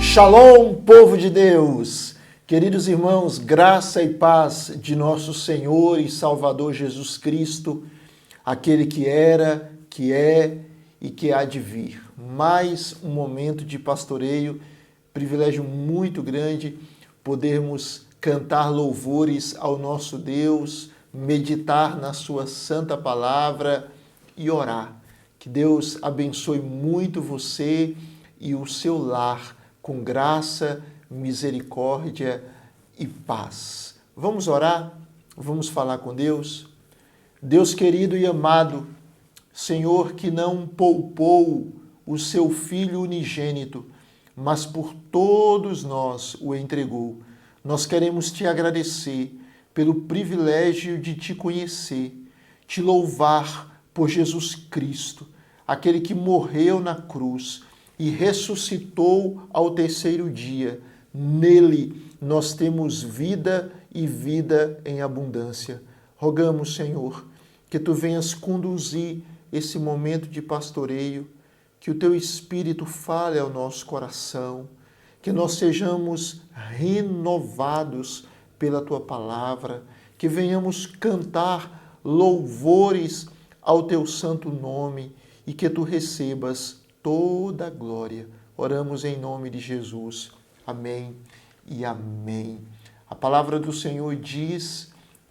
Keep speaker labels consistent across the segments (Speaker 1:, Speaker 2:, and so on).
Speaker 1: Shalom, povo de Deus! Queridos irmãos, graça e paz de nosso Senhor e Salvador Jesus Cristo, aquele que era, que é e que há de vir. Mais um momento de pastoreio, privilégio muito grande podermos cantar louvores ao nosso Deus, meditar na sua santa palavra e orar. Que Deus abençoe muito você e o seu lar com graça, misericórdia e paz. Vamos orar? Vamos falar com Deus? Deus querido e amado, Senhor que não poupou o seu Filho unigênito, mas por todos nós o entregou. Nós queremos te agradecer pelo privilégio de te conhecer, te louvar por Jesus Cristo, aquele que morreu na cruz e ressuscitou ao terceiro dia. Nele nós temos vida e vida em abundância. Rogamos, Senhor, que tu venhas conduzir esse momento de pastoreio, que o teu Espírito fale ao nosso coração, que nós sejamos renovados pela tua palavra, que venhamos cantar louvores ao teu santo nome e que tu recebas toda a glória. Oramos em nome de Jesus. Amém e amém. A palavra do Senhor diz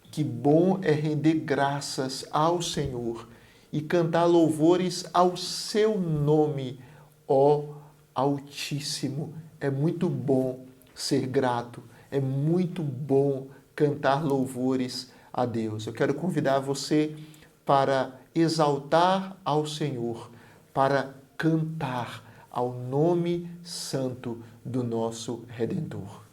Speaker 1: que bom é render graças ao Senhor e cantar louvores ao seu nome, ó Altíssimo. É muito bom ser grato, é muito bom cantar louvores a Deus. Eu quero convidar você para exaltar ao Senhor, para cantar ao nome santo do nosso Redentor.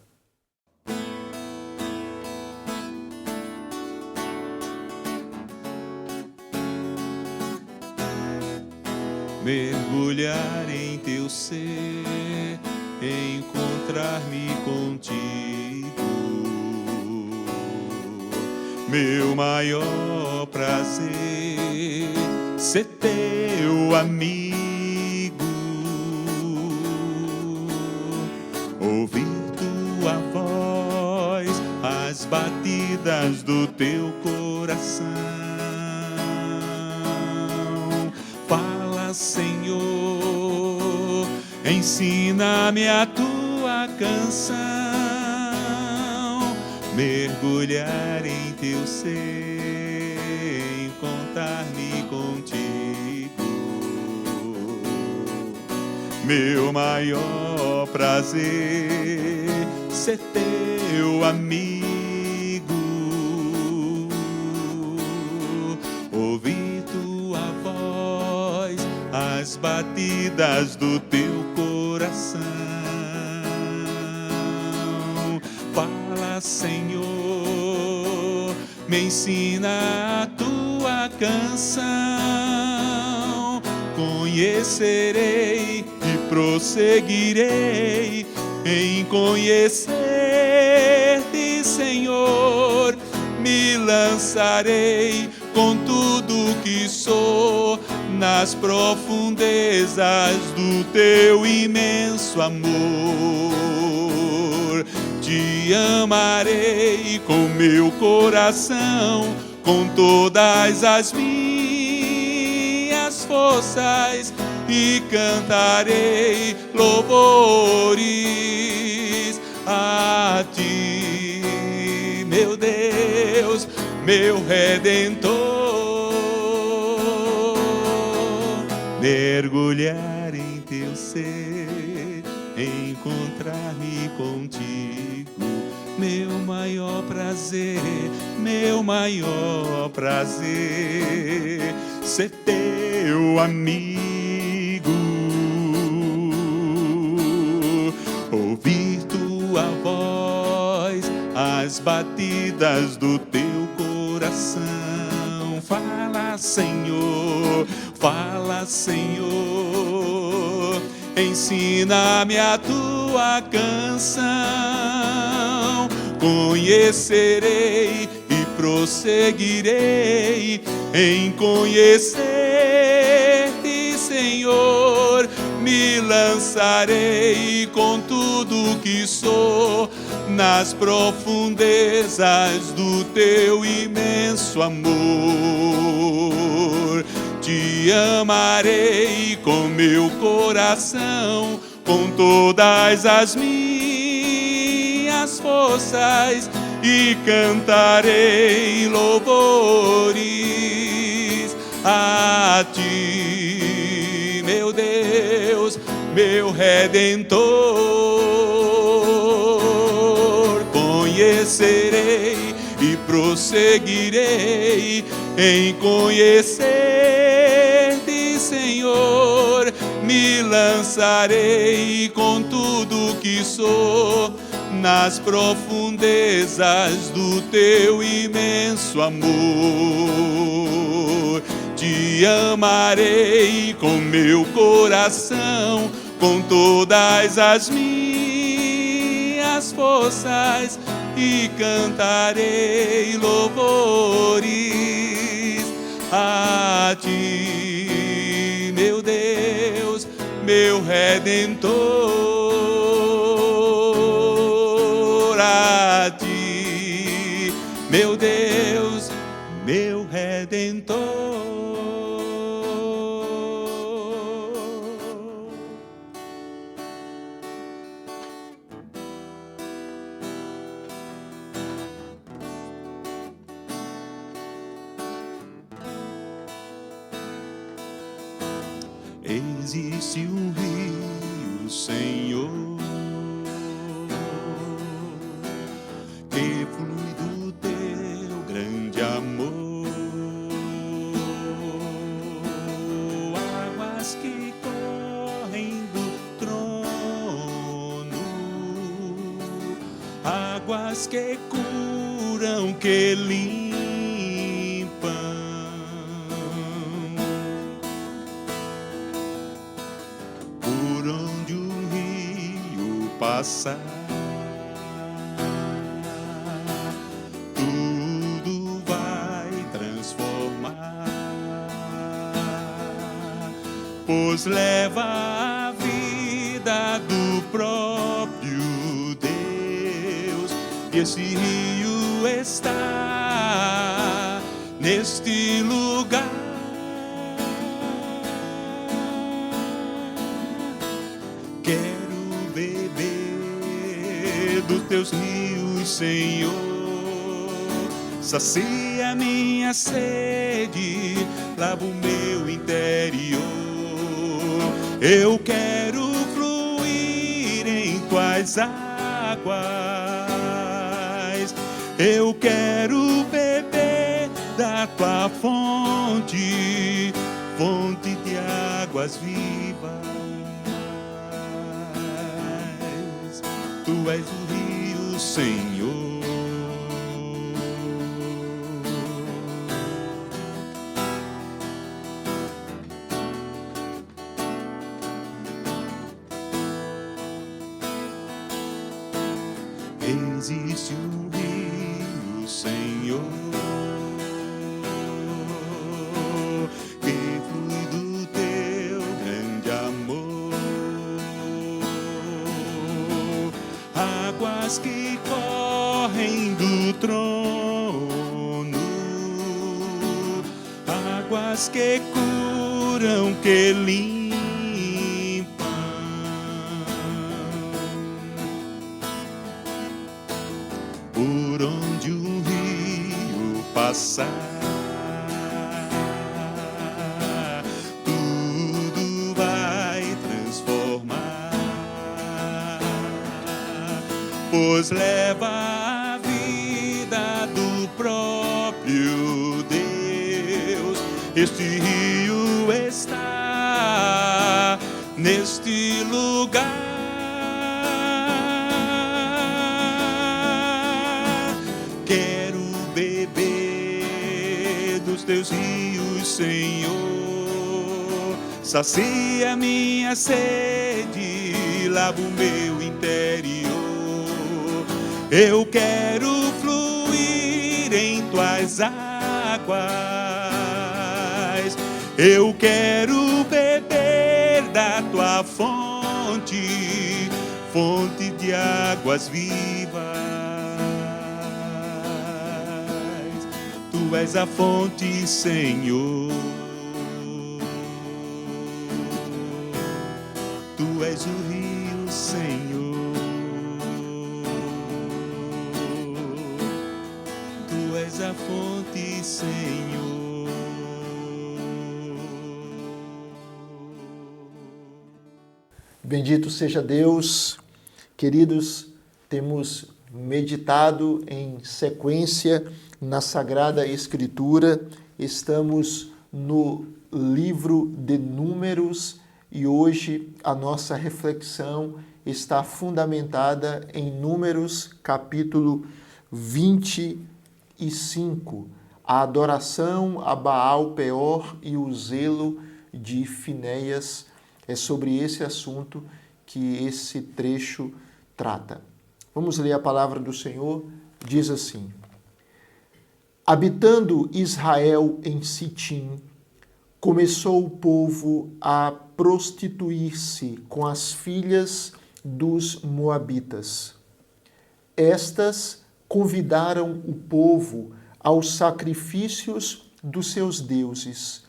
Speaker 2: Mergulhar em teu ser, encontrar-me contigo, meu maior prazer, ser teu amigo, ouvir tua voz, as batidas do teu coração. Fala, Senhor, ensina-me a tua canção, mergulhar em teu ser, encontrar-me contigo, meu maior prazer, ser teu amigo, ouvir tua voz, as batidas do teu coração. Fala, Senhor, me ensina a tua canção, conhecerei e prosseguirei em conhecer-te, Senhor. Me lançarei com tudo que sou nas profundezas do teu imenso amor. Te amarei com meu coração, com todas as minhas forças, e cantarei louvores a ti, meu Deus, meu Redentor. Mergulhar em teu ser, encontrar-me contigo, meu maior prazer, meu maior prazer, ser teu amigo, ouvir tua voz, as batidas do teu coração. Fala, Senhor, fala, Senhor, ensina-me a tua canção, conhecerei e prosseguirei em conhecer-te, Senhor. me lançarei com tudo que sou nas profundezas do teu imenso amor. Te amarei com meu coração, com todas as minhas forças, e cantarei louvores a ti, meu Deus, meu Redentor. Conhecerei e prosseguirei em conhecer-te, Senhor. Me lançarei com tudo que sou nas profundezas do teu imenso amor. Te amarei com meu coração, com todas as minhas forças, e cantarei louvores a ti, meu Deus, meu Redentor. A ti, meu Deus, meu Redentor. Existe um rio, Senhor, que flui do teu grande amor, águas que correm do trono, águas que curam, que limpam. Por onde o rio passar, tudo vai transformar, pois leva a vida do próprio Deus. E esse rio está neste lugar. Quero beber dos teus rios, Senhor. Sacia minha sede, lava o meu interior. Eu quero fluir em tuas águas. Eu quero beber da tua fonte, fonte de águas vivas. Tu és o rio, Senhor. Existe um rio, Senhor, que flui do teu grande amor, águas que correm do trono, águas que curam, que limpam. Por onde o rio passar, tudo vai transformar, pois leva a vida do próprio Deus. Este rio está neste lugar. Quero beber dos teus rios, Senhor. Sacia minha sede, lava o meu interior. Eu quero fluir em tuas águas. Eu quero beber da tua a fonte, fonte de águas vivas. Tu és a fonte, Senhor. Tu és o rio, Senhor. Tu és a fonte, Senhor.
Speaker 1: Bendito seja Deus. Queridos, temos meditado em sequência na Sagrada Escritura. Estamos no livro de Números e hoje a nossa reflexão está fundamentada em Números capítulo 25, a adoração a Baal Peor e o zelo de Finéias. É sobre esse assunto que esse trecho trata. Vamos ler a palavra do Senhor. Diz assim: habitando Israel em Sitim, começou o povo a prostituir-se com as filhas dos moabitas. Estas convidaram o povo aos sacrifícios dos seus deuses,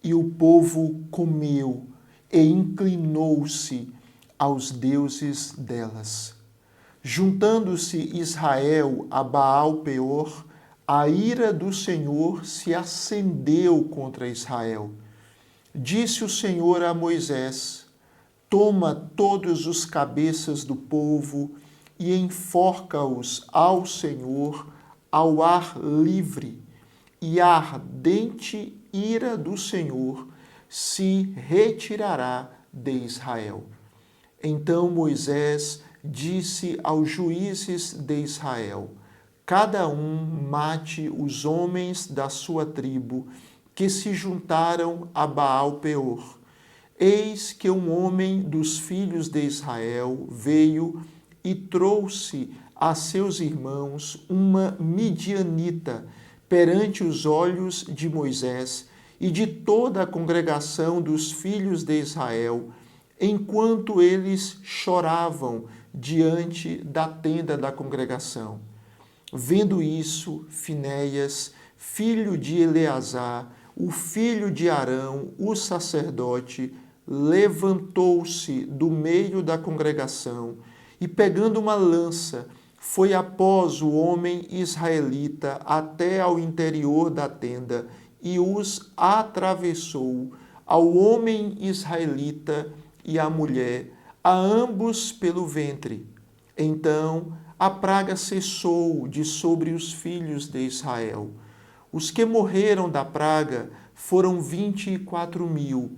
Speaker 1: e o povo comeu e inclinou-se aos deuses delas. Juntando-se Israel a Baal Peor, a ira do Senhor se acendeu contra Israel. Disse o Senhor a Moisés: toma todos os cabeças do povo e enforca-os ao Senhor ao ar livre, e a ardente ira do Senhor se retirará de Israel. Então Moisés disse aos juízes de Israel: cada um mate os homens da sua tribo que se juntaram a Baal Peor. Eis que um homem dos filhos de Israel veio e trouxe a seus irmãos uma midianita perante os olhos de Moisés e de toda a congregação dos filhos de Israel, enquanto eles choravam diante da tenda da congregação. Vendo isso, Finéias, filho de Eleazar, o filho de Arão, o sacerdote, levantou-se do meio da congregação e, pegando uma lança, foi após o homem israelita até ao interior da tenda e os atravessou, ao homem israelita e à mulher, a ambos pelo ventre. Então a praga cessou de sobre os filhos de Israel. Os que morreram da praga foram 24.000.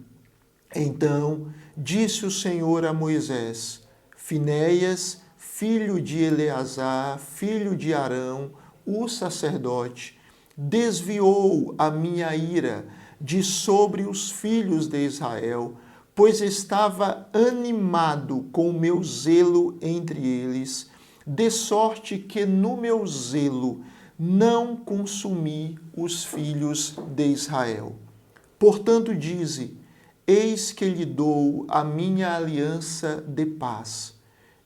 Speaker 1: Então disse o Senhor a Moisés: Finéias, filho de Eleazar, filho de Arão, o sacerdote, desviou a minha ira de sobre os filhos de Israel, pois estava animado com o meu zelo entre eles, de sorte que no meu zelo não consumi os filhos de Israel. Portanto, dize: eis que lhe dou a minha aliança de paz,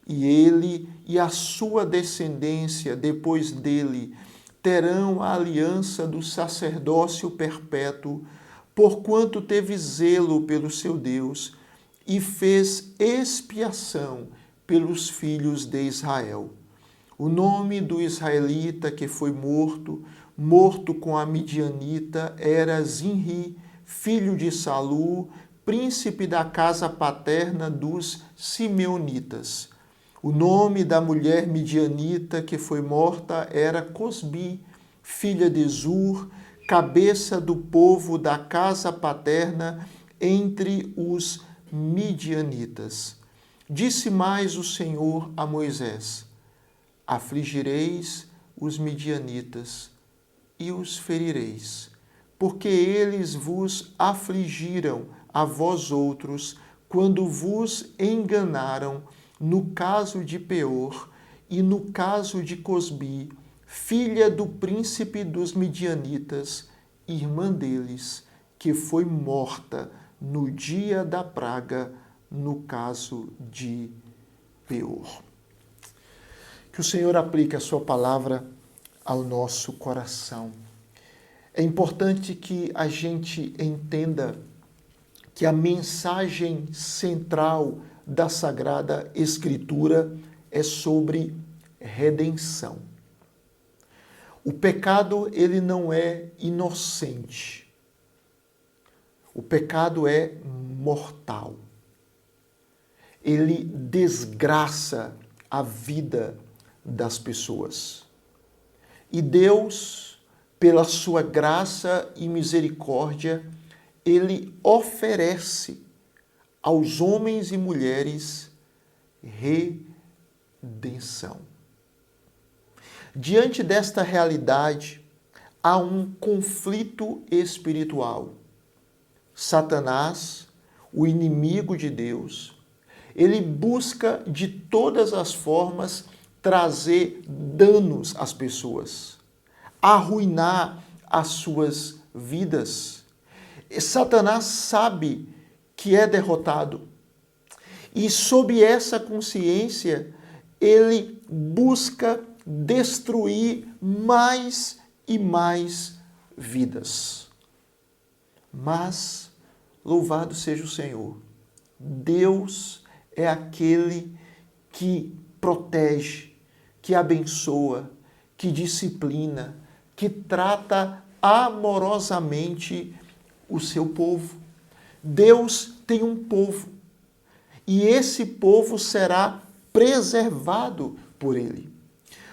Speaker 1: e ele e a sua descendência depois dele terão a aliança do sacerdócio perpétuo, porquanto teve zelo pelo seu Deus e fez expiação pelos filhos de Israel. O nome do israelita que foi morto com a midianita, era Zinri, filho de Salu, príncipe da casa paterna dos Simeonitas. O nome da mulher midianita que foi morta era Cosbi, filha de Zur, cabeça do povo da casa paterna entre os midianitas. Disse mais o Senhor a Moisés: afligireis os midianitas e os ferireis, porque eles vos afligiram a vós outros quando vos enganaram no caso de Peor e no caso de Cosbi, filha do príncipe dos midianitas, irmã deles, que foi morta no dia da praga no caso de Peor. Que o Senhor aplique a sua palavra ao nosso coração. É importante que a gente entenda que a mensagem central da Sagrada Escritura é sobre redenção. O pecado, ele não é inocente. O pecado é mortal. Ele desgraça a vida das pessoas. E Deus, pela sua graça e misericórdia, ele oferece aos homens e mulheres redenção. Diante desta realidade, há um conflito espiritual. Satanás, o inimigo de Deus, ele busca de todas as formas trazer danos às pessoas, arruinar as suas vidas. E Satanás sabe que é derrotado. E sob essa consciência, ele busca destruir mais e mais vidas. Mas, louvado seja o Senhor, Deus é aquele que protege, que abençoa, que disciplina, que trata amorosamente o seu povo. Deus tem um povo e esse povo será preservado por ele.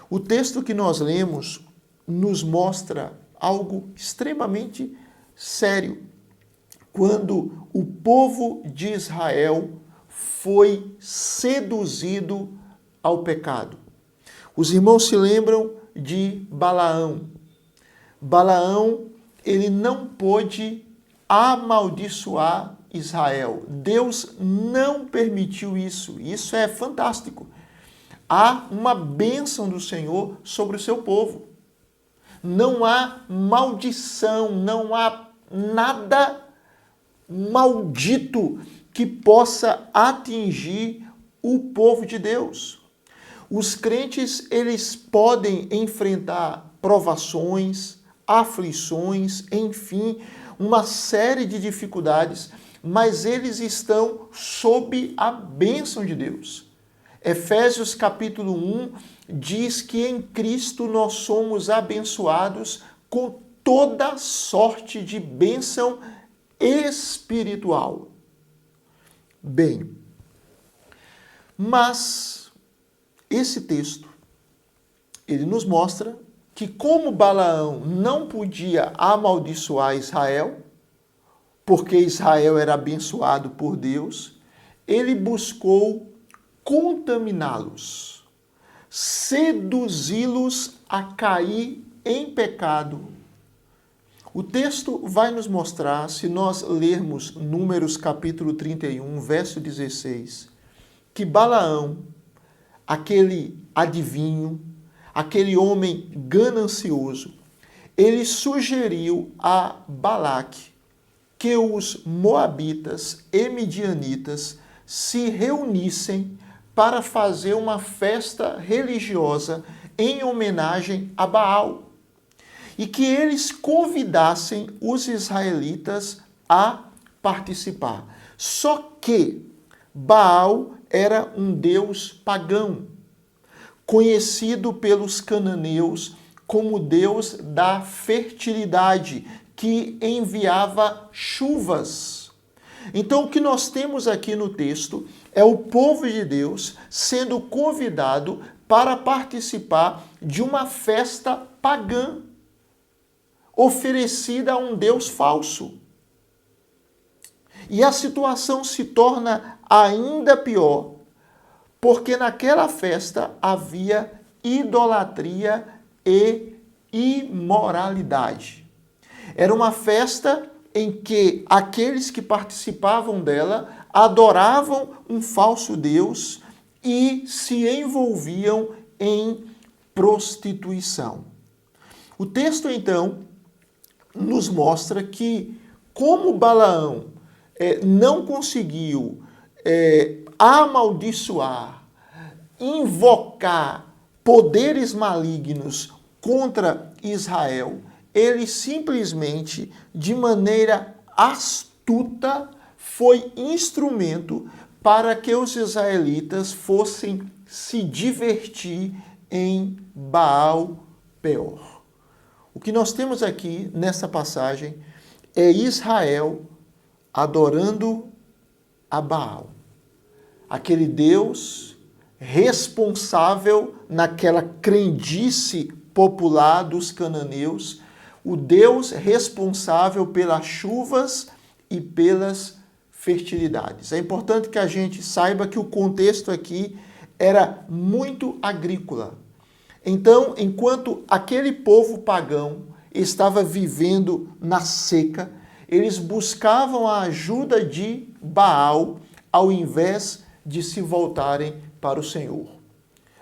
Speaker 1: O texto que nós lemos nos mostra algo extremamente sério. Quando o povo de Israel foi seduzido ao pecado. Os irmãos se lembram de Balaão. Balaão, ele não pôde amaldiçoar Israel. Deus não permitiu isso. Isso é fantástico. Há uma bênção do Senhor sobre o seu povo. Não há maldição, não há nada maldito que possa atingir o povo de Deus. Os crentes, eles podem enfrentar provações, aflições, enfim, uma série de dificuldades, mas eles estão sob a bênção de Deus. Efésios capítulo 1 diz que em Cristo nós somos abençoados com toda sorte de bênção espiritual. Bem, mas esse texto, ele nos mostra que como Balaão não podia amaldiçoar Israel, porque Israel era abençoado por Deus, ele buscou contaminá-los, seduzi-los a cair em pecado. O texto vai nos mostrar, se nós lermos Números capítulo 31, verso 16, que Balaão, aquele adivinho, aquele homem ganancioso, ele sugeriu a Balaque que os moabitas e midianitas se reunissem para fazer uma festa religiosa em homenagem a Baal e que eles convidassem os israelitas a participar. Só que Baal era um deus pagão, conhecido pelos cananeus como deus da fertilidade, que enviava chuvas. Então, o que nós temos aqui no texto é o povo de Deus sendo convidado para participar de uma festa pagã, oferecida a um deus falso. E a situação se torna ainda pior, porque naquela festa havia idolatria e imoralidade. Era uma festa em que aqueles que participavam dela adoravam um falso deus e se envolviam em prostituição. O texto, então, nos mostra que, como Balaão não conseguiu amaldiçoar, invocar poderes malignos contra Israel, ele simplesmente, de maneira astuta, foi instrumento para que os israelitas fossem se divertir em Baal-peor. O que nós temos aqui nessa passagem é Israel adorando a Baal, aquele Deus responsável naquela crendice popular dos cananeus, o Deus responsável pelas chuvas e pelas fertilidades. É importante que a gente saiba que o contexto aqui era muito agrícola. Então, enquanto aquele povo pagão estava vivendo na seca, eles buscavam a ajuda de Baal ao invés de se voltarem para o Senhor.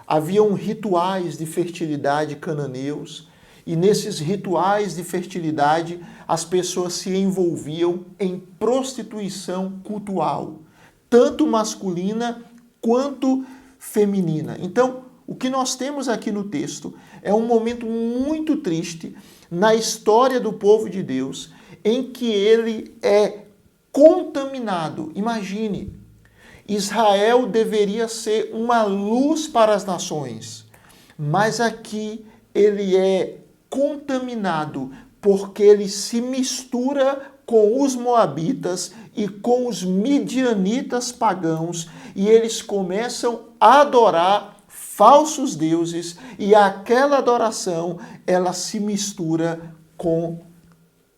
Speaker 1: Haviam rituais de fertilidade cananeus, e nesses rituais de fertilidade as pessoas se envolviam em prostituição cultual, tanto masculina quanto feminina. Então, o que nós temos aqui no texto é um momento muito triste na história do povo de Deus, em que ele é contaminado. Imagine, Israel deveria ser uma luz para as nações, mas aqui ele é contaminado porque ele se mistura com os moabitas e com os midianitas pagãos, e eles começam a adorar falsos deuses, e aquela adoração ela se mistura com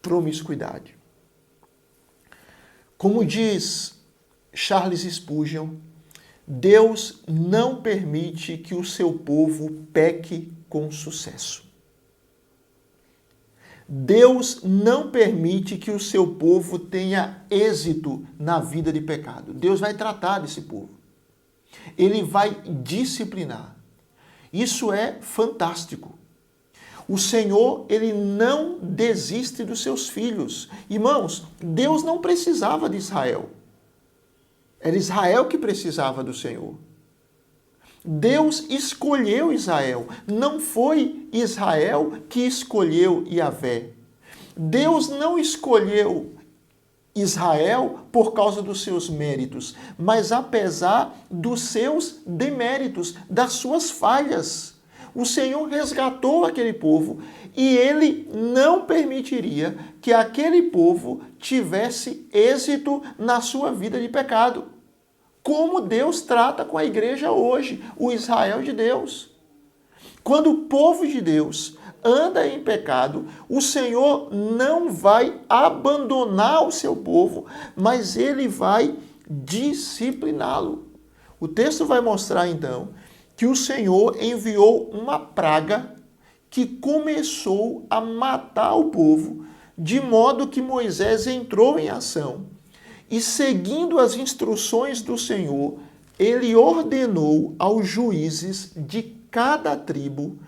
Speaker 1: promiscuidade. Como diz Charles Spurgeon, Deus não permite que o seu povo peque com sucesso. Deus não permite que o seu povo tenha êxito na vida de pecado. Deus vai tratar desse povo. Ele vai disciplinar. Isso é fantástico. O Senhor, ele não desiste dos seus filhos. Irmãos, Deus não precisava de Israel. Era Israel que precisava do Senhor. Deus escolheu Israel. Não foi Israel que escolheu Yahvé. Deus não escolheu Israel por causa dos seus méritos, mas apesar dos seus deméritos, das suas falhas. O Senhor resgatou aquele povo e ele não permitiria que aquele povo tivesse êxito na sua vida de pecado. Como Deus trata com a igreja hoje, o Israel de Deus. Quando o povo de Deus anda em pecado, o Senhor não vai abandonar o seu povo, mas ele vai discipliná-lo. O texto vai mostrar então que o Senhor enviou uma praga que começou a matar o povo, de modo que Moisés entrou em ação. E seguindo as instruções do Senhor, ele ordenou aos juízes de cada tribo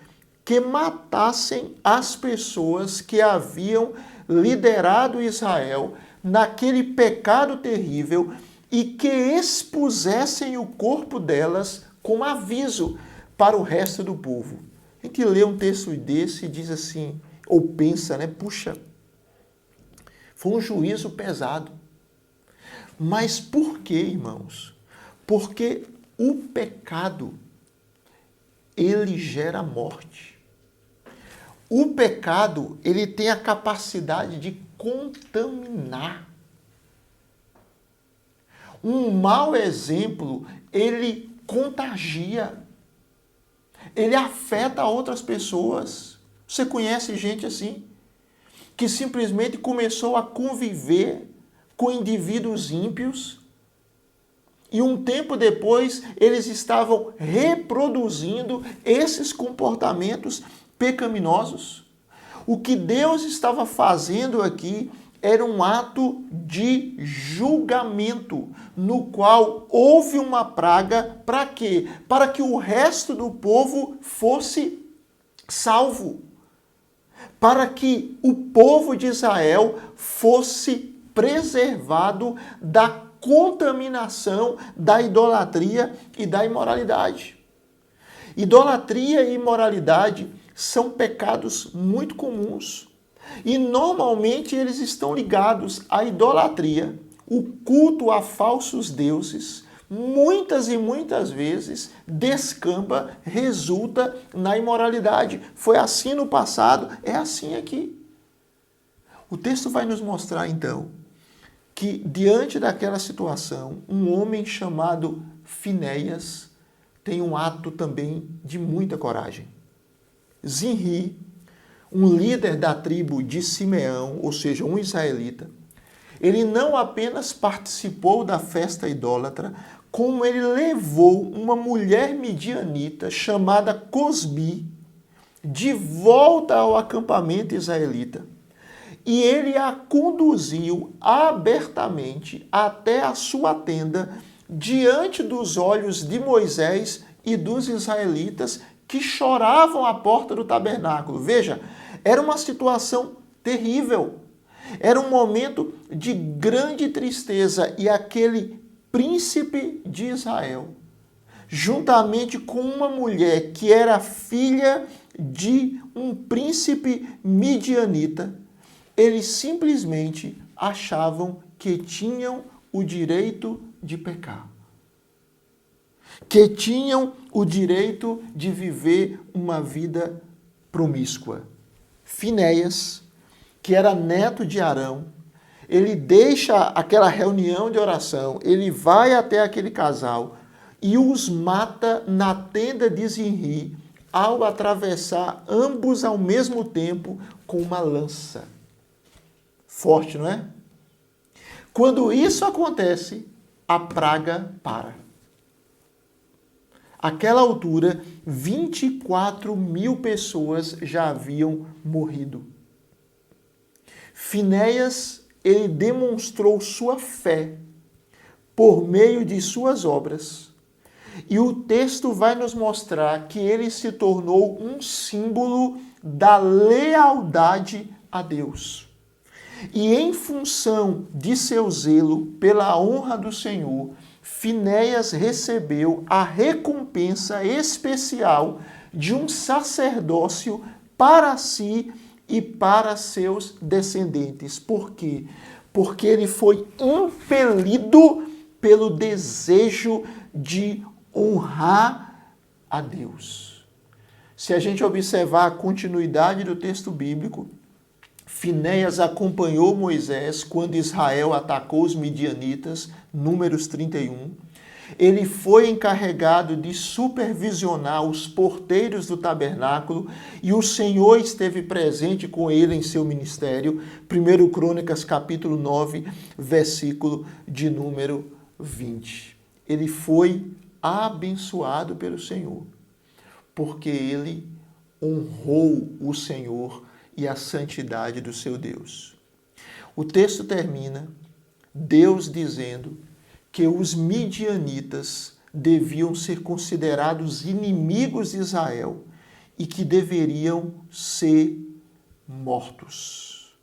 Speaker 1: que matassem as pessoas que haviam liderado Israel naquele pecado terrível e que expusessem o corpo delas com aviso para o resto do povo. A gente lê um texto desse e diz assim, ou pensa, né? Puxa, foi um juízo pesado. Mas por quê, irmãos? Porque o pecado, ele gera morte. O pecado, ele tem a capacidade de contaminar. Um mau exemplo, ele contagia. Ele afeta outras pessoas. Você conhece gente assim? Que simplesmente começou a conviver com indivíduos ímpios, e um tempo depois eles estavam reproduzindo esses comportamentos pecaminosos. O que Deus estava fazendo aqui era um ato de julgamento, no qual houve uma praga, para quê? Para que o resto do povo fosse salvo. Para que o povo de Israel fosse preservado da contaminação da idolatria e da imoralidade. Idolatria e imoralidade são pecados muito comuns. E normalmente eles estão ligados à idolatria, o culto a falsos deuses, muitas e muitas vezes descamba, resulta na imoralidade. Foi assim no passado, é assim aqui. O texto vai nos mostrar então que diante daquela situação, um homem chamado Finéias tem um ato também de muita coragem. Zinri, um líder da tribo de Simeão, ou seja, um israelita, ele não apenas participou da festa idólatra, como ele levou uma mulher midianita chamada Cosbi de volta ao acampamento israelita. E ele a conduziu abertamente até a sua tenda, diante dos olhos de Moisés e dos israelitas que choravam à porta do tabernáculo. Veja, era uma situação terrível. Era um momento de grande tristeza e aquele príncipe de Israel, juntamente com uma mulher que era filha de um príncipe midianita, eles simplesmente achavam que tinham o direito de pecar, que tinham o direito de viver uma vida promíscua. Finéias, que era neto de Arão, ele deixa aquela reunião de oração, ele vai até aquele casal e os mata na tenda de Zinri, ao atravessar ambos ao mesmo tempo com uma lança. Forte, não é? Quando isso acontece, a praga para. Àquela altura, 24.000 pessoas já haviam morrido. Finéias, ele demonstrou sua fé por meio de suas obras. E o texto vai nos mostrar que ele se tornou um símbolo da lealdade a Deus. E em função de seu zelo pela honra do Senhor, Finéias recebeu a recompensa especial de um sacerdócio para si e para seus descendentes. Por quê? Porque ele foi impelido pelo desejo de honrar a Deus. Se a gente observar a continuidade do texto bíblico, Finéias acompanhou Moisés quando Israel atacou os midianitas, Números 31. Ele foi encarregado de supervisionar os porteiros do tabernáculo e o Senhor esteve presente com ele em seu ministério. 1 Crônicas, capítulo 9, versículo de número 20. Ele foi abençoado pelo Senhor, porque ele honrou o Senhor e a santidade do seu Deus. O texto termina Deus dizendo que os midianitas deviam ser considerados inimigos de Israel e que deveriam ser mortos.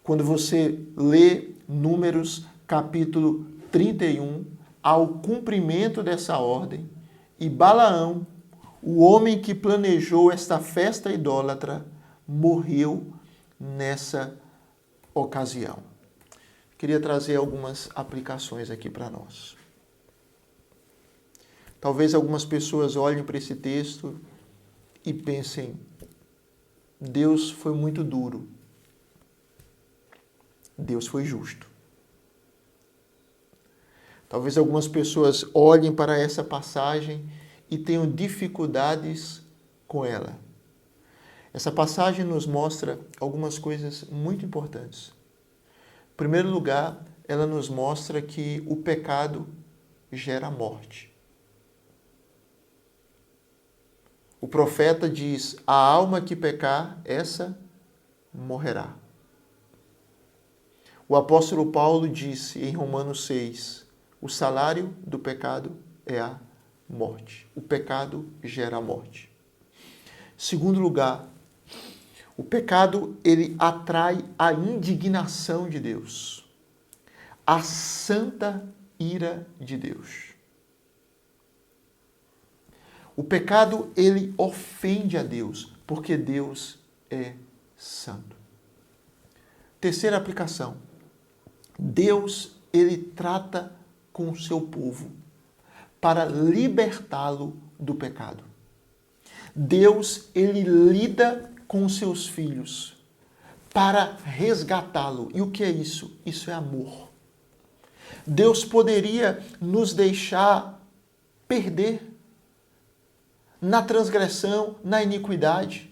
Speaker 1: Quando você lê Números capítulo 31, ao cumprimento dessa ordem, e Balaão, o homem que planejou esta festa idólatra, morreu nessa ocasião. Queria trazer algumas aplicações aqui para nós. Talvez algumas pessoas olhem para esse texto e pensem: Deus foi muito duro. Deus foi justo. Talvez algumas pessoas olhem para essa passagem e tenham dificuldades com ela. Essa passagem nos mostra algumas coisas muito importantes. Em primeiro lugar, ela nos mostra que o pecado gera morte. O profeta diz: a alma que pecar, essa morrerá. O apóstolo Paulo disse em Romanos 6, o salário do pecado é a morte. O pecado gera morte. Segundo lugar, o pecado, ele atrai a indignação de Deus. A santa ira de Deus. O pecado, ele ofende a Deus, porque Deus é santo. Terceira aplicação. Deus, ele trata com o seu povo para libertá-lo do pecado. Deus, ele lida com os seus filhos para resgatá-lo. E o que é isso? Isso é amor. Deus poderia nos deixar perder na transgressão, na iniquidade.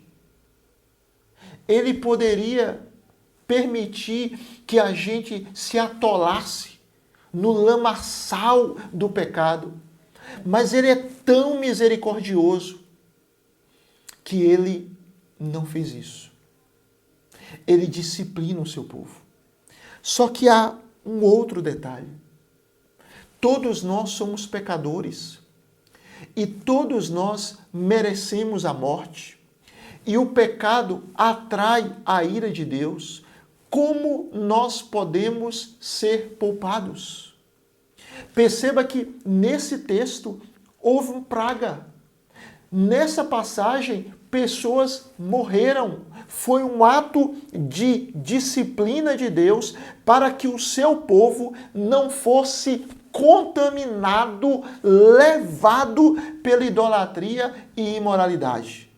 Speaker 1: Ele poderia permitir que a gente se atolasse no lamaçal do pecado. Mas ele é tão misericordioso que ele não fez isso. Ele disciplina o seu povo. Só que há um outro detalhe. Todos nós somos pecadores. E todos nós merecemos a morte. E o pecado atrai a ira de Deus. Como nós podemos ser poupados? Perceba que nesse texto houve uma praga. Nessa passagem, pessoas morreram. Foi um ato de disciplina de Deus para que o seu povo não fosse contaminado, levado pela idolatria e imoralidade.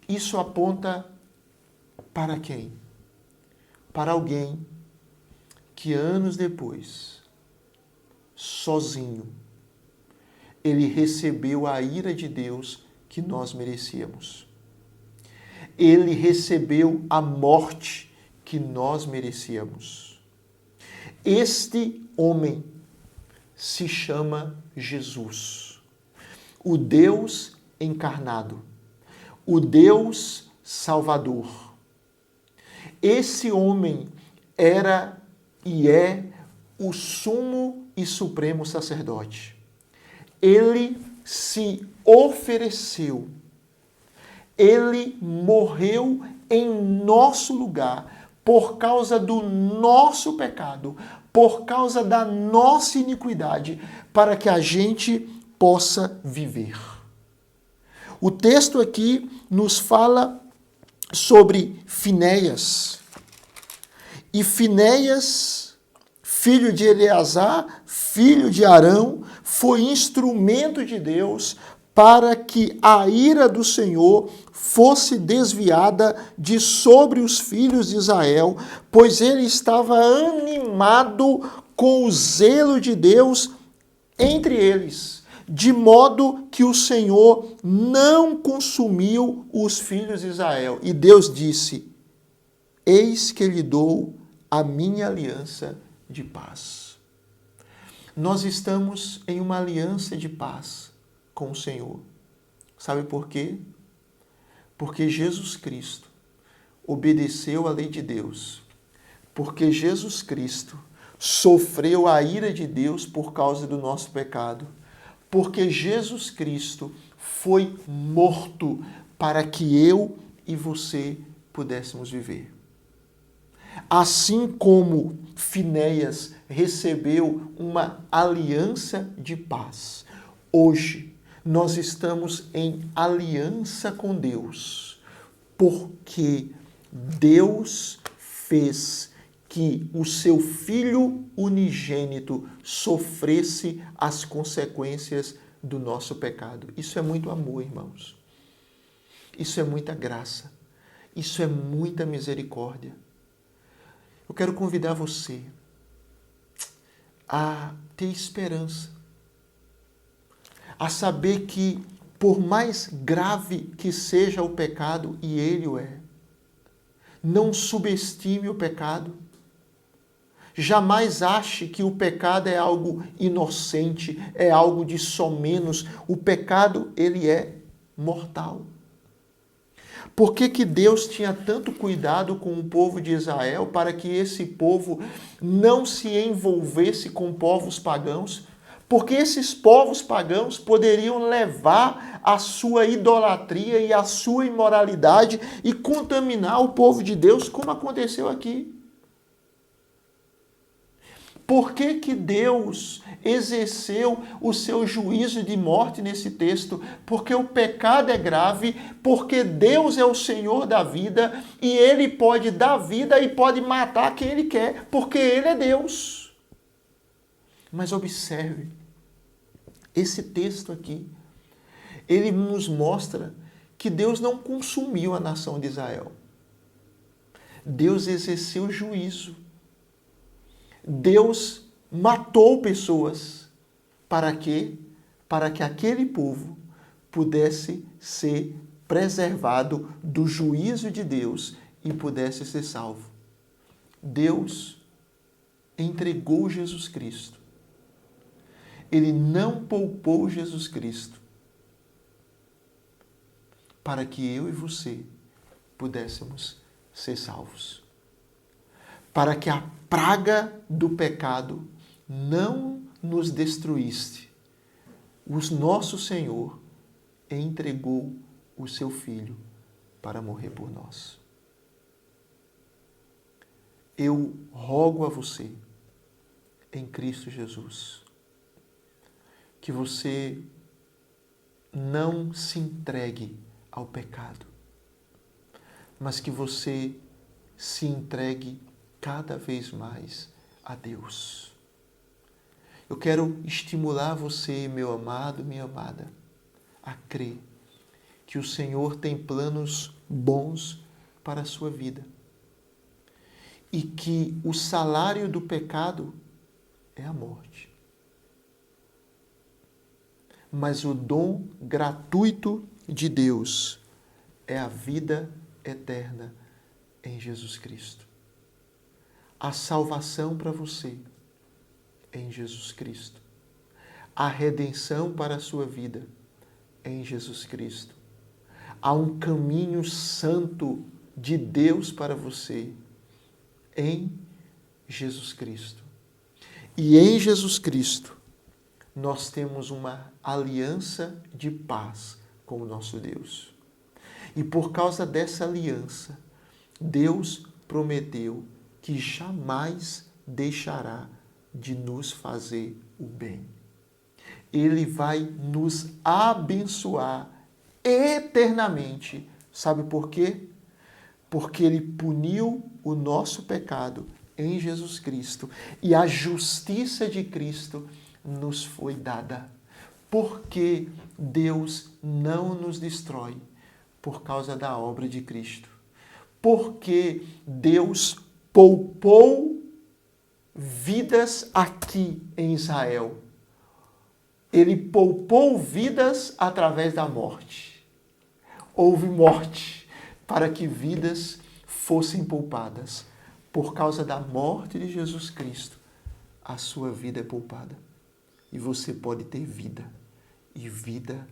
Speaker 1: Isso aponta para quem? Para alguém que anos depois, sozinho, ele recebeu a ira de Deus que nós merecíamos. Ele recebeu a morte que nós merecíamos. Este homem se chama Jesus, o Deus encarnado, o Deus Salvador. Esse homem era e é o sumo e supremo sacerdote. Ele se ofereceu, ele morreu em nosso lugar, por causa do nosso pecado, por causa da nossa iniquidade, para que a gente possa viver. O texto aqui nos fala sobre Finéias. E Finéias, filho de Eleazar, filho de Arão, foi instrumento de Deus para que a ira do Senhor fosse desviada de sobre os filhos de Israel, pois ele estava animado com o zelo de Deus entre eles, de modo que o Senhor não consumiu os filhos de Israel. E Deus disse: eis que lhe dou a minha aliança de paz. Nós estamos em uma aliança de paz com o Senhor. Sabe por quê? Porque Jesus Cristo obedeceu à lei de Deus. Porque Jesus Cristo sofreu a ira de Deus por causa do nosso pecado. Porque Jesus Cristo foi morto para que eu e você pudéssemos viver. Assim como Finéias recebeu uma aliança de paz, hoje nós estamos em aliança com Deus, porque Deus fez que o seu Filho unigênito sofresse as consequências do nosso pecado. Isso é muito amor, irmãos. Isso é muita graça. Isso é muita misericórdia. Eu quero convidar você a ter esperança, a saber que, por mais grave que seja o pecado, e ele o é, não subestime o pecado. Jamais ache que o pecado é algo inocente, é algo de somenos. O pecado, ele é mortal. Por que Deus tinha tanto cuidado com o povo de Israel para que esse povo não se envolvesse com povos pagãos? Porque esses povos pagãos poderiam levar a sua idolatria e a sua imoralidade e contaminar o povo de Deus, como aconteceu aqui. Por que que Deus exerceu o seu juízo de morte nesse texto? Porque o pecado é grave, porque Deus é o Senhor da vida e Ele pode dar vida e pode matar quem Ele quer, porque Ele é Deus. Mas observe, esse texto aqui, ele nos mostra que Deus não consumiu a nação de Israel. Deus exerceu juízo. Deus matou pessoas. Para quê? Para que aquele povo pudesse ser preservado do juízo de Deus e pudesse ser salvo. Deus entregou Jesus Cristo. Ele não poupou Jesus Cristo para que eu e você pudéssemos ser salvos. Para que a praga do pecado não nos destruísse. O nosso Senhor entregou o seu Filho para morrer por nós. Eu rogo a você, em Cristo Jesus, que você não se entregue ao pecado, mas que você se entregue cada vez mais a Deus. Eu quero estimular você, meu amado, minha amada, a crer que o Senhor tem planos bons para a sua vida e que o salário do pecado é a morte. Mas o dom gratuito de Deus é a vida eterna em Jesus Cristo. A salvação para você em Jesus Cristo. A redenção para a sua vida em Jesus Cristo. Há um caminho santo de Deus para você em Jesus Cristo. E em Jesus Cristo nós temos uma aliança de paz com o nosso Deus. E por causa dessa aliança, Deus prometeu que jamais deixará de nos fazer o bem. Ele vai nos abençoar eternamente. Sabe por quê? Porque Ele puniu o nosso pecado em Jesus Cristo e a justiça de Cristo nos foi dada. Porque Deus não nos destrói por causa da obra de Cristo. Porque Deus poupou vidas aqui em Israel. Ele poupou vidas através da morte. Houve morte para que vidas fossem poupadas. Por causa da morte de Jesus Cristo, a sua vida é poupada. E você pode ter vida. E vida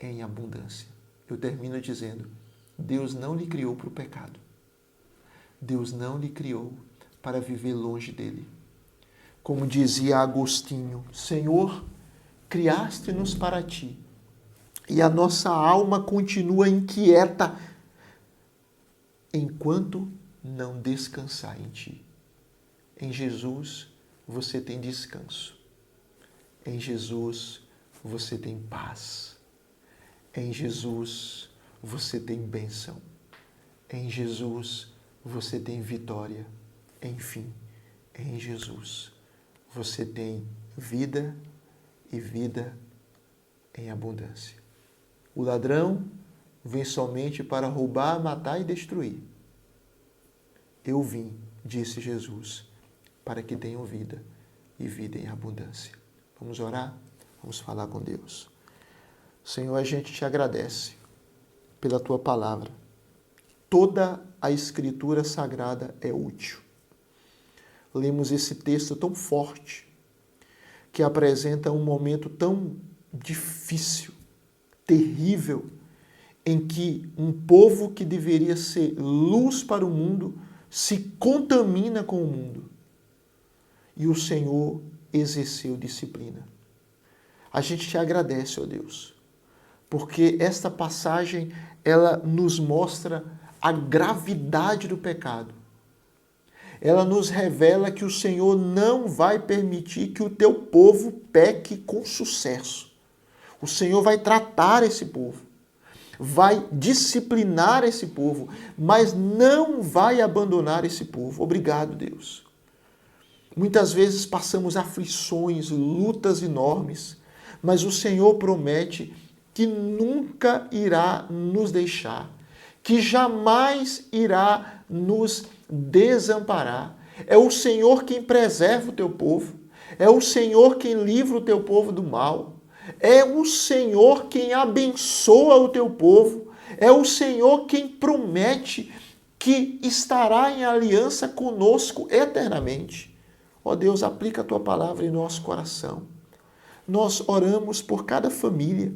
Speaker 1: em abundância. Eu termino dizendo, Deus não lhe criou para o pecado. Deus não lhe criou para viver longe dele. Como dizia Agostinho, Senhor, criaste-nos para ti, e a nossa alma continua inquieta enquanto não descansar em ti. Em Jesus você tem descanso. Em Jesus você tem paz. Em Jesus você tem bênção. Em Jesus você tem vitória. Enfim, em Jesus você tem vida e vida em abundância. O ladrão vem somente para roubar, matar e destruir. Eu vim, disse Jesus, para que tenham vida e vida em abundância. Vamos orar? Vamos falar com Deus. Senhor, a gente te agradece pela tua palavra. Toda a Escritura Sagrada é útil. Lemos esse texto tão forte, que apresenta um momento tão difícil, terrível, em que um povo que deveria ser luz para o mundo se contamina com o mundo. E o Senhor exerceu disciplina. A gente te agradece, ó Deus, porque esta passagem, ela nos mostra a gravidade do pecado. ela nos revela que o Senhor não vai permitir que o teu povo peque com sucesso. O Senhor vai tratar esse povo, vai disciplinar esse povo, mas não vai abandonar esse povo. Obrigado, Deus. Muitas vezes passamos aflições, lutas enormes, mas o Senhor promete que nunca irá nos deixar, que jamais irá nos desamparar. É o Senhor quem preserva o teu povo, é o Senhor quem livra o teu povo do mal, é o Senhor quem abençoa o teu povo, é o Senhor quem promete que estará em aliança conosco eternamente. Ó Deus, aplica a tua palavra em nosso coração. Nós oramos por cada família.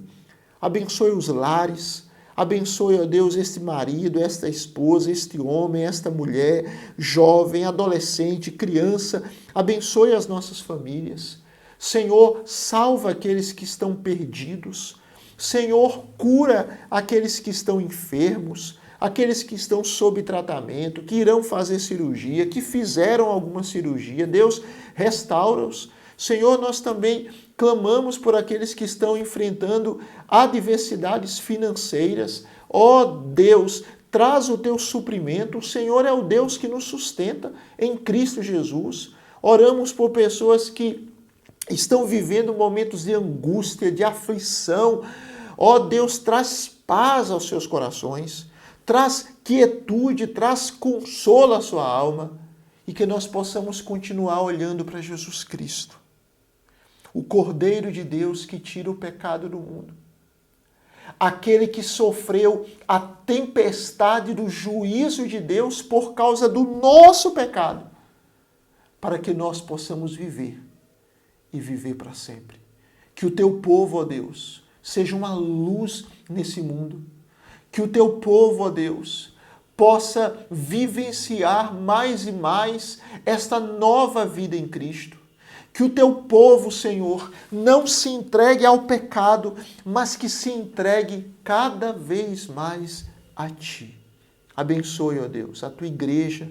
Speaker 1: Abençoe os lares. Abençoe, ó Deus, este marido, esta esposa, este homem, esta mulher, jovem, adolescente, criança. Abençoe as nossas famílias. Senhor, salva aqueles que estão perdidos. Senhor, cura aqueles que estão enfermos, aqueles que estão sob tratamento, que irão fazer cirurgia, que fizeram alguma cirurgia. Deus, restaura-os. Senhor, nós também clamamos por aqueles que estão enfrentando adversidades financeiras. Ó Deus, traz o teu suprimento. O Senhor é o Deus que nos sustenta em Cristo Jesus. Oramos por pessoas que estão vivendo momentos de angústia, de aflição. Ó Deus, traz paz aos seus corações, traz quietude, traz consolo à sua alma, e que nós possamos continuar olhando para Jesus Cristo, o Cordeiro de Deus que tira o pecado do mundo, aquele que sofreu a tempestade do juízo de Deus por causa do nosso pecado, para que nós possamos viver e viver para sempre. Que o teu povo, ó Deus, seja uma luz nesse mundo. Que o teu povo, ó Deus, possa vivenciar mais e mais esta nova vida em Cristo. Que o teu povo, Senhor, não se entregue ao pecado, mas que se entregue cada vez mais a Ti. Abençoe, ó Deus, a Tua igreja,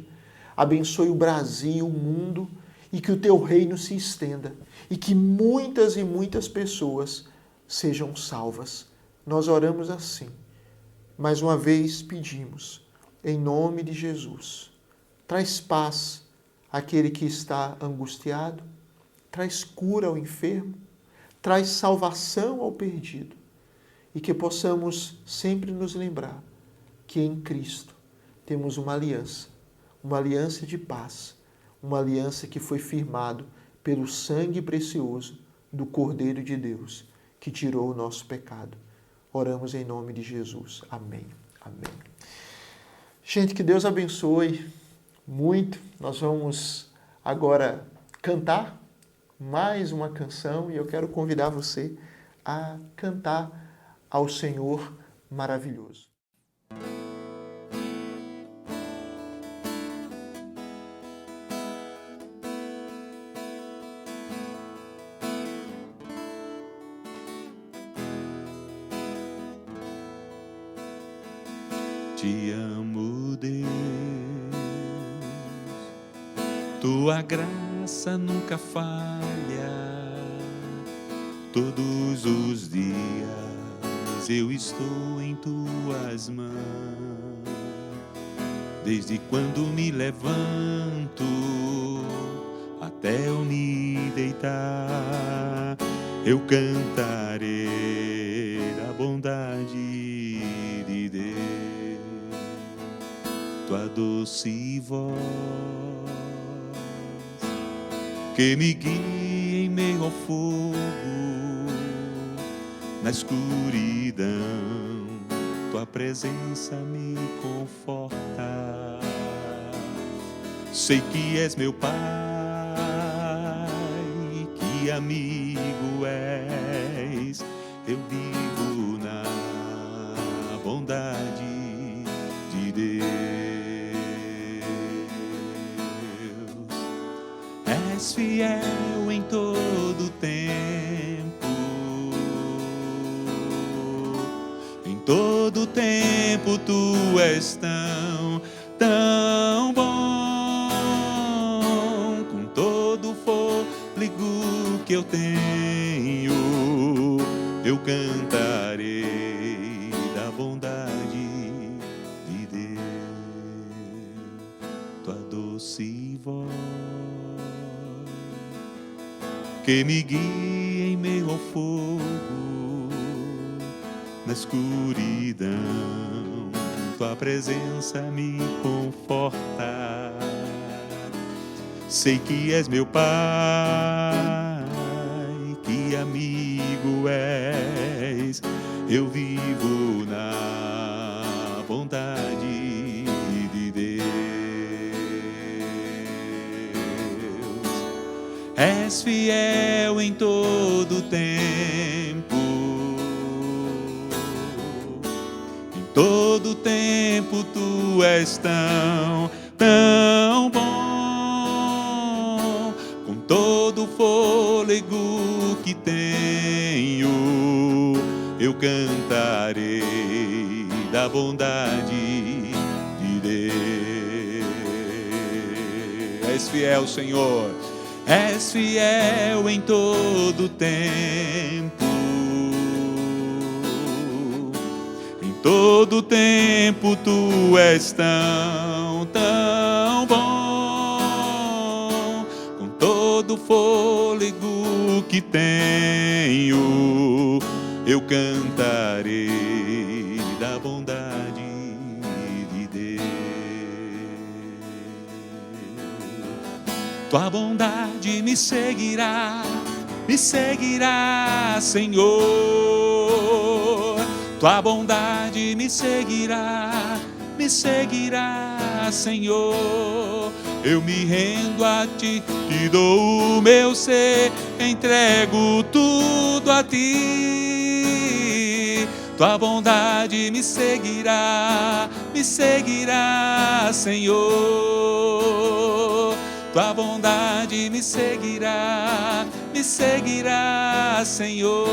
Speaker 1: abençoe o Brasil, o mundo, e que o Teu reino se estenda, e que muitas e muitas pessoas sejam salvas. Nós oramos assim. Mais uma vez pedimos, em nome de Jesus, traz paz àquele que está angustiado, traz cura ao enfermo, traz salvação ao perdido, e que possamos sempre nos lembrar que em Cristo temos uma aliança de paz, uma aliança que foi firmado pelo sangue precioso do Cordeiro de Deus, que tirou o nosso pecado. Oramos em nome de Jesus. Amém. Amém. Gente, que Deus abençoe muito. Nós vamos agora cantar mais uma canção e eu quero convidar você a cantar ao Senhor maravilhoso.
Speaker 2: Te amo, Deus, tua graça nunca falha, todos os dias eu estou em tuas mãos, desde quando me levanto até eu me deitar, eu cantarei da bondade de Deus. Tua doce voz que me guia em meio ao fogo, na escuridão, tua presença me conforta. Sei que és meu Pai, que amigo és, eu vivo na bondade de Deus. És fiel em todo tempo, em todo tempo tu és tão bom. eu tenho, eu cantarei da bondade de Deus. Tua doce voz que me guia em meio ao fogo, na escuridão, tua presença me conforta. Sei que és meu Pai, que amigo és, eu vivo na bondade de Deus. És fiel em todo tempo, em todo tempo tu és tão bom. Com todo o fôlego que tenho, eu cantarei da bondade de Deus. És fiel, Senhor. És fiel em todo tempo, em todo tempo tu és tão bom. Com todo o fôlego que tenho, eu cantarei da bondade de Deus. Tua bondade me seguirá, Senhor. Tua bondade me seguirá, Senhor. Eu me rendo a ti, te dou o meu ser, entrego tudo a ti. Tua bondade me seguirá, Senhor. Tua bondade me seguirá, Senhor.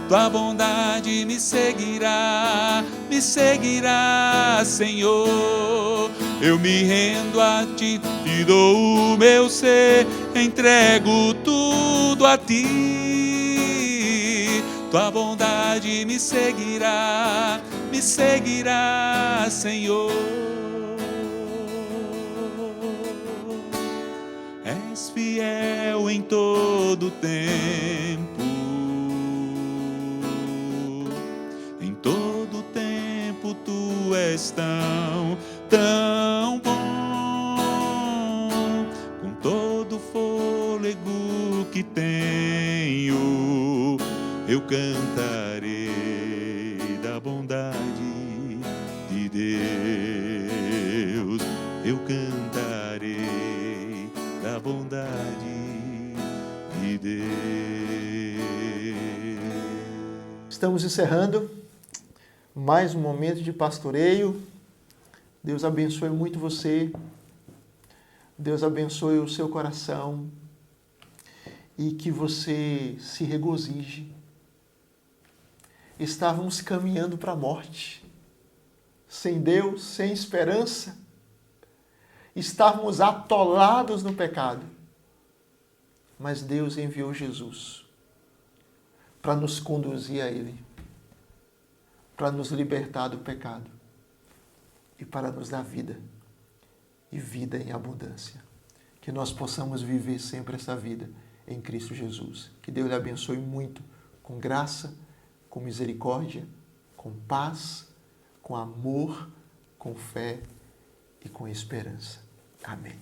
Speaker 2: Tua bondade me seguirá, Senhor. Eu me rendo a ti, te dou o meu ser, entrego tudo a ti. Tua bondade me seguirá, Senhor. És fiel em todo tempo, em todo tempo tu és tão bom. Com todo o fôlego que tenho, eu cantarei da bondade de Deus. Eu cantarei da bondade de Deus.
Speaker 1: Estamos encerrando mais um momento de pastoreio. Deus abençoe muito você. Deus abençoe o seu coração e que você se regozije. Estávamos caminhando para a morte, sem Deus, sem esperança. Estávamos atolados no pecado. Mas Deus enviou Jesus para nos conduzir a Ele, para nos libertar do pecado e para nos dar vida, e vida em abundância. Que nós possamos viver sempre essa vida em Cristo Jesus. Que Deus lhe abençoe muito, com graça, com misericórdia, com paz, com amor, com fé e com esperança. Amém.